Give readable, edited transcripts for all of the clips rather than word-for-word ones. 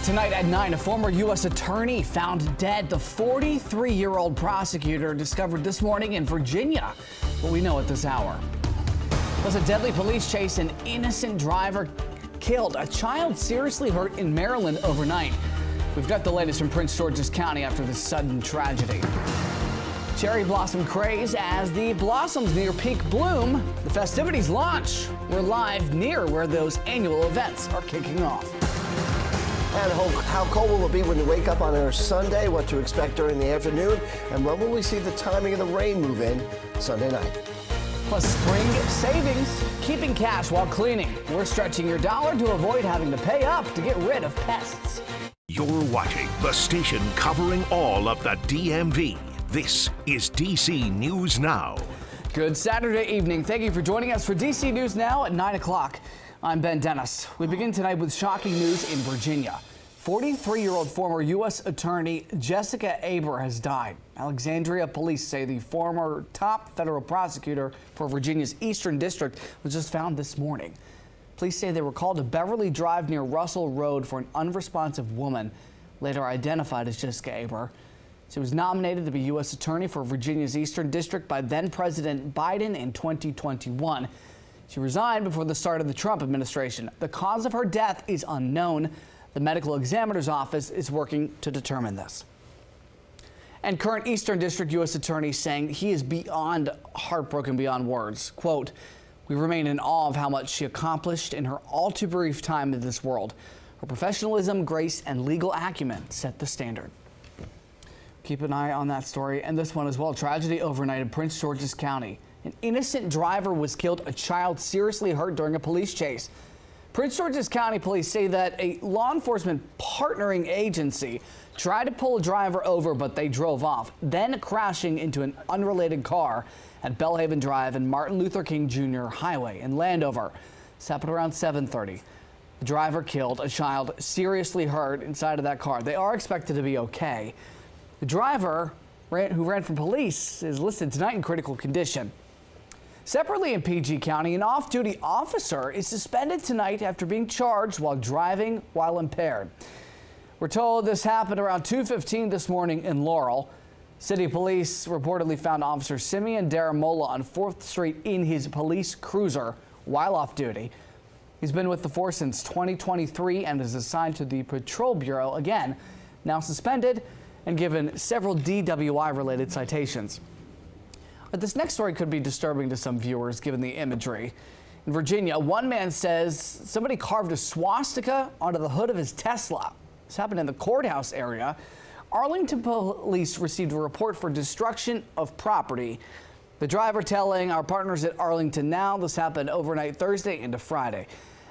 Tonight at 9, a former U.S. attorney found dead. The 43-year-old prosecutor discovered this morning in Virginia. What we know at this hour. Plus, a deadly police chase, an innocent driver killed, a child seriously hurt in Maryland overnight. We've got the latest from Prince George's County after this sudden tragedy. Cherry blossom craze as the blossoms near peak bloom. The festivities launch. We're live near where those annual events are kicking off. And how cold will it be when you wake up on a Sunday, what to expect during the afternoon, and when will we see the timing of the rain move in Sunday night? Plus spring savings, keeping cash while cleaning. We're stretching your dollar to avoid having to pay up to get rid of pests. You're watching the station covering all of the DMV. This is DC News Now. Good Saturday evening. Thank you for joining us for DC News Now at 9 o'clock. I'm Ben Dennis. We begin tonight with shocking news in Virginia. 43-year-old former U.S. Attorney Jessica Aber has died. Alexandria police say the former top federal prosecutor for Virginia's Eastern District was just found this morning. Police say they were called to Beverly Drive near Russell Road for an unresponsive woman, later identified as Jessica Aber. She was nominated to be U.S. Attorney for Virginia's Eastern District by then-President Biden in 2021. She resigned before the start of the Trump administration. The cause of her death is unknown. The medical examiner's office is working to determine this. And current Eastern District U.S. Attorney saying he is beyond heartbroken beyond words. Quote, "We remain in awe of how much she accomplished in her all too brief time in this world. Her professionalism, grace, and legal acumen set the standard." Keep an eye on that story and this one as well. Tragedy overnight in Prince George's County. An innocent driver was killed, a child seriously hurt during a police chase. Prince George's County police say that a law enforcement partnering agency tried to pull a driver over, but they drove off, then crashing into an unrelated car at Belhaven Drive and Martin Luther King Jr. Highway in Landover. This happened around 7:30. The driver killed, a child seriously hurt inside of that car. They are expected to be okay. The driver, who ran from police, is listed tonight in critical condition. Separately in PG County, an off-duty officer is suspended tonight after being charged while driving while impaired. We're told this happened around 2:15 this morning in Laurel. City police reportedly found Officer Simeon Daramola on 4th Street in his police cruiser while off duty. He's been with the force since 2023 and is assigned to the Patrol Bureau again, now suspended and given several DWI-related citations. But this next story could be disturbing to some viewers given the imagery. In Virginia, one man says somebody carved a swastika onto the hood of his Tesla. This happened in the courthouse area. Arlington police received a report for destruction of property. The driver telling our partners at Arlington Now this happened overnight Thursday into Friday.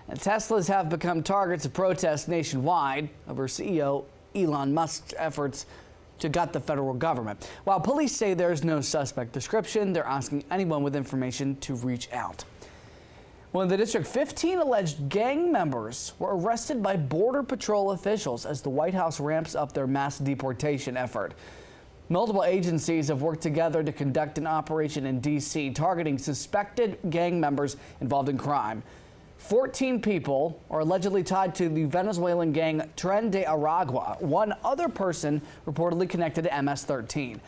And Teslas have become targets of protests nationwide over CEO Elon Musk's efforts to gut the federal government. While police say there's no suspect description, they're asking anyone with information to reach out. Well, in the district, 15 alleged gang members were arrested by Border Patrol officials as the White House ramps up their mass deportation effort. Multiple agencies have worked together to conduct an operation in D.C. targeting suspected gang members involved in crime. 14 people are allegedly tied to the Venezuelan gang Tren de Aragua, one other person reportedly connected to MS-13.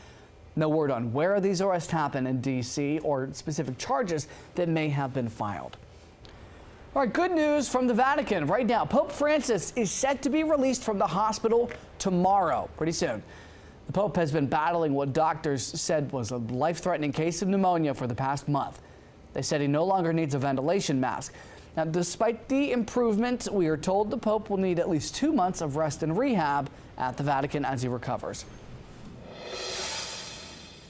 No word on where these arrests happened in D.C. or specific charges that may have been filed. All right, good news from the Vatican. Right now, Pope Francis is set to be released from the hospital tomorrow, pretty soon. The Pope has been battling what doctors said was a life-threatening case of pneumonia for the past month. They said he no longer needs a ventilation mask. Now, despite the improvement, we are told the Pope will need at least 2 months of rest and rehab at the Vatican as he recovers.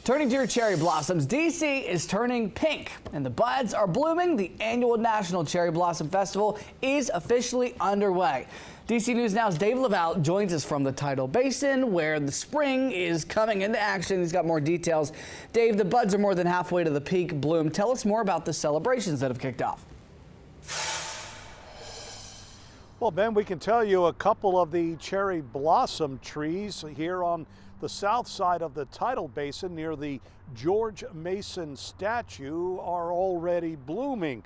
Turning to your cherry blossoms, D.C. is turning pink and the buds are blooming. The annual National Cherry Blossom Festival is officially underway. DC News Now's Dave Laval joins us from the Tidal Basin, where the spring is coming into action. He's got more details. Dave, the buds are more than halfway to the peak bloom. Tell us more about the celebrations that have kicked off. Well, Ben, we can tell you a couple of the cherry blossom trees here on the south side of the Tidal Basin near the George Mason statue are already blooming.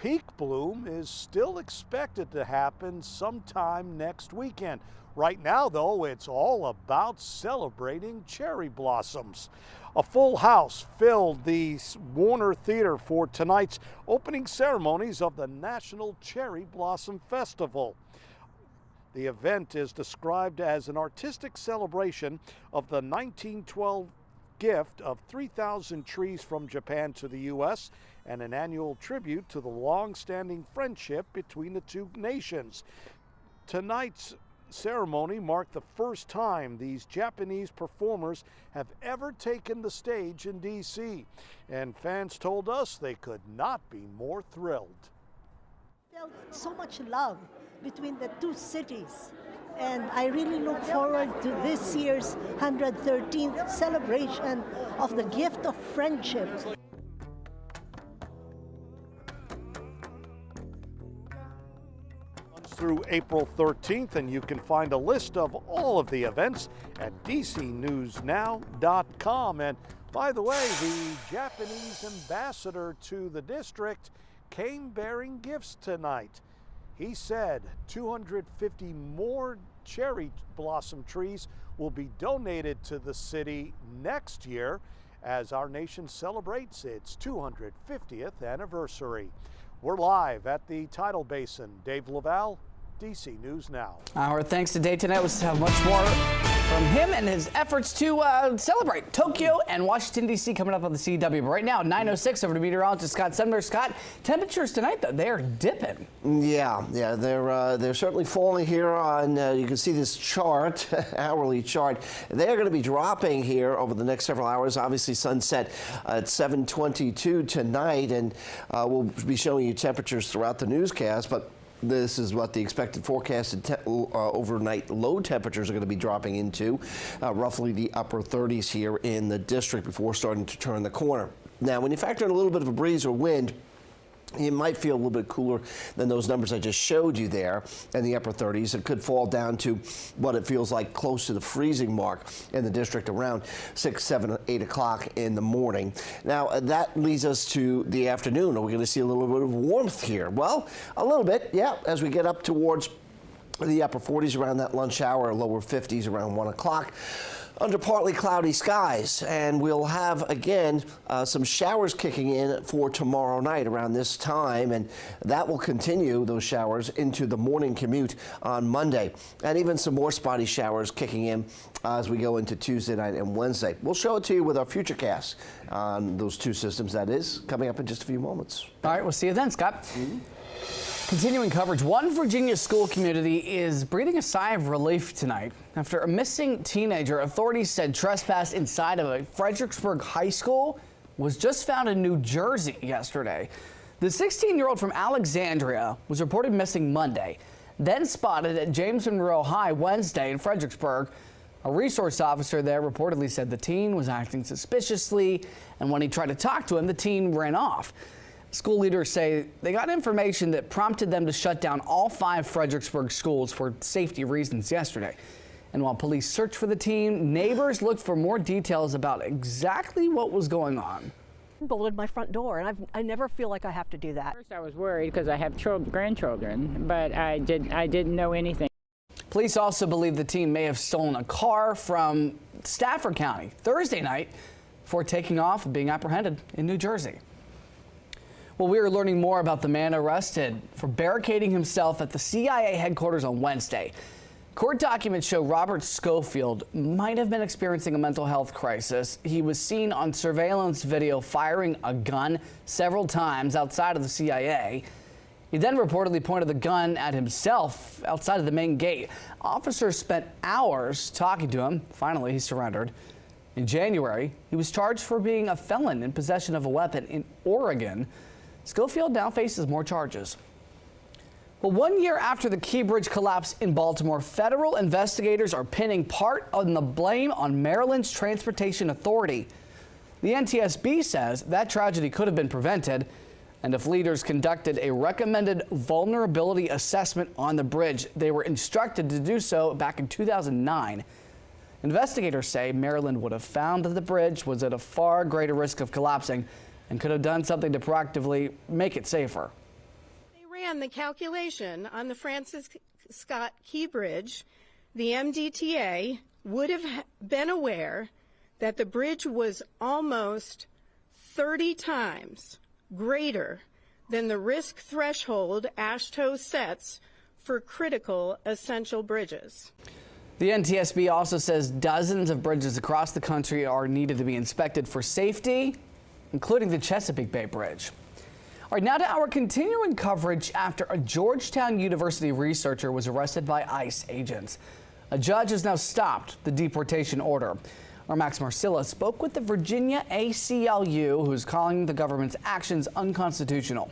peak bloom is still expected to happen sometime next weekend. Right now, though, it's all about celebrating cherry blossoms. A full house filled the Warner Theater for tonight's opening ceremonies of the National Cherry Blossom Festival. The event is described as an artistic celebration of the 1912 gift of 3,000 trees from Japan to the U.S. and an annual tribute to the long-standing friendship between the two nations. Tonight's ceremony marked the first time these Japanese performers have ever taken the stage in D.C., and fans told us they could not be more thrilled. Felt so much love between the two cities, and I really look forward to this year's 113th celebration of the gift of friendship. Through April 13th, and you can find a list of all of the events at dcnewsnow.com. And by the way, the Japanese ambassador to the district came bearing gifts tonight. He said 250 more cherry blossom trees will be donated to the city next year as our nation celebrates its 250th anniversary. We're live at the Tidal Basin. Dave Laval, DC News Now. Our thanks to Dave tonight. We'll have much more from him and his efforts to celebrate Tokyo and Washington, D.C. coming up on the CW. But right now, 9:06 over to meteorologist Scott Sumner. Scott, temperatures tonight, though, they are dipping. Yeah, they're certainly falling here on, you can see this chart, hourly chart. They are going to be dropping here over the next several hours. Obviously, sunset at 7:22 tonight, and we'll be showing you temperatures throughout the newscast, but this is what the expected forecasted overnight low temperatures are going to be dropping into, roughly the upper 30s here in the district before starting to turn the corner. Now, when you factor in a little bit of a breeze or wind, you might feel a little bit cooler than those numbers I just showed you there in the upper 30s. It could fall down to what it feels like close to the freezing mark in the district around 6, 7, 8 o'clock in the morning. Now, that leads us to the afternoon. Are we going to see a little bit of warmth here? Well, a little bit, yeah, as we get up towards the upper 40s around that lunch hour, lower 50s around 1 o'clock. Under partly cloudy skies, and we'll have again some showers kicking in for tomorrow night around this time, and that will continue, those showers, into the morning commute on Monday, and even some more spotty showers kicking in as we go into Tuesday night and Wednesday. We'll show it to you with our futurecast on those two systems, that is, coming up in just a few moments. All right, we'll see you then, Scott. Continuing coverage, one Virginia school community is breathing a sigh of relief tonight after a missing teenager authorities said trespassed inside of a Fredericksburg high school was just found in New Jersey yesterday. The 16-year-old from Alexandria was reported missing Monday, then spotted at James Monroe High Wednesday in Fredericksburg. A resource officer there reportedly said the teen was acting suspiciously, and when he tried to talk to him, the teen ran off. School leaders say they got information that prompted them to shut down all 5 Fredericksburg schools for safety reasons yesterday. And while police searched for the teen, neighbors looked for more details about exactly what was going on. Bolted my front door, and I never feel like I have to do that. First I was worried because I have grandchildren, but I didn't know anything. Police also believe the teen may have stolen a car from Stafford County Thursday night before taking off and being apprehended in New Jersey. Well, we are learning more about the man arrested for barricading himself at the CIA headquarters on Wednesday. Court documents show Robert Schofield might have been experiencing a mental health crisis. He was seen on surveillance video firing a gun several times outside of the CIA. He then reportedly pointed the gun at himself outside of the main gate. Officers spent hours talking to him. Finally, he surrendered. In January, he was charged for being a felon in possession of a weapon in Oregon. Schofield now faces more charges. Well, 1 year after the Key Bridge collapse in Baltimore, federal investigators are pinning part of the blame on Maryland's Transportation Authority. The NTSB says that tragedy could have been prevented, and if leaders conducted a recommended vulnerability assessment on the bridge, they were instructed to do so back in 2009. Investigators say Maryland would have found that the bridge was at a far greater risk of collapsing and could have done something to proactively make it safer. ran the calculation on the Francis Scott Key Bridge, the MDTA would have been aware that the bridge was almost 30 times greater than the risk threshold AASHTO sets for critical essential bridges. The NTSB also says dozens of bridges across the country are needed to be inspected for safety, including the Chesapeake Bay Bridge. All right, now to our continuing coverage after a Georgetown University researcher was arrested by ICE agents. A judge has now stopped the deportation order. Our Max Marcilla spoke with the Virginia ACLU, who's calling the government's actions unconstitutional.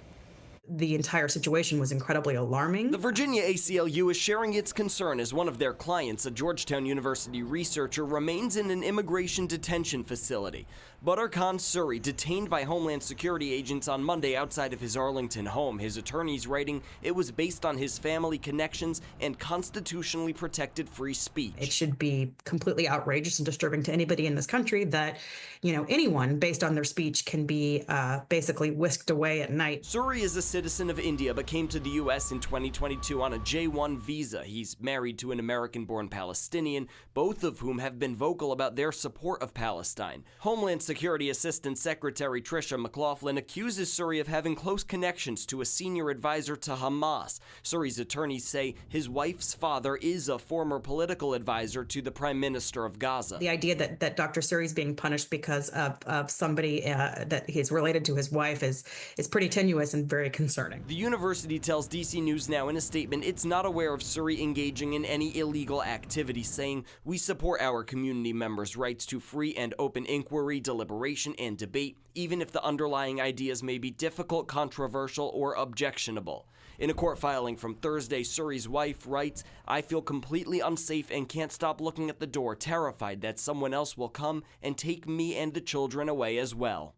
The entire situation was incredibly alarming. The Virginia ACLU is sharing its concern as one of their clients, a Georgetown University researcher, remains in an immigration detention facility. Badr Khan Suri, detained by Homeland Security agents on Monday outside of his Arlington home. His attorneys writing it was based on his family connections and constitutionally protected free speech. It should be completely outrageous and disturbing to anybody in this country that, anyone based on their speech can be basically whisked away at night. Suri is a citizen of India but came to the U.S. in 2022 on a J-1 visa. He's married to an American-born Palestinian, both of whom have been vocal about their support of Palestine. Homeland Security Assistant Secretary Tricia McLaughlin accuses Suri of having close connections to a senior advisor to Hamas. Suri's attorneys say his wife's father is a former political advisor to the Prime Minister of Gaza. The idea that Dr. Suri is being punished because of somebody that he's related to his wife is pretty tenuous and very concerning. The university tells DC News Now in a statement it's not aware of Suri engaging in any illegal activity, saying, "We support our community members' rights to free and open inquiry, deliberation, and debate, even if the underlying ideas may be difficult, controversial, or objectionable." In a court filing from Thursday, Suri's wife writes, "I feel completely unsafe and can't stop looking at the door, terrified that someone else will come and take me and the children away as well."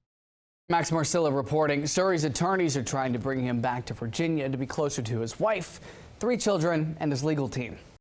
Max Marcilla reporting Suri's attorneys are trying to bring him back to Virginia to be closer to his wife, 3 children, and his legal team.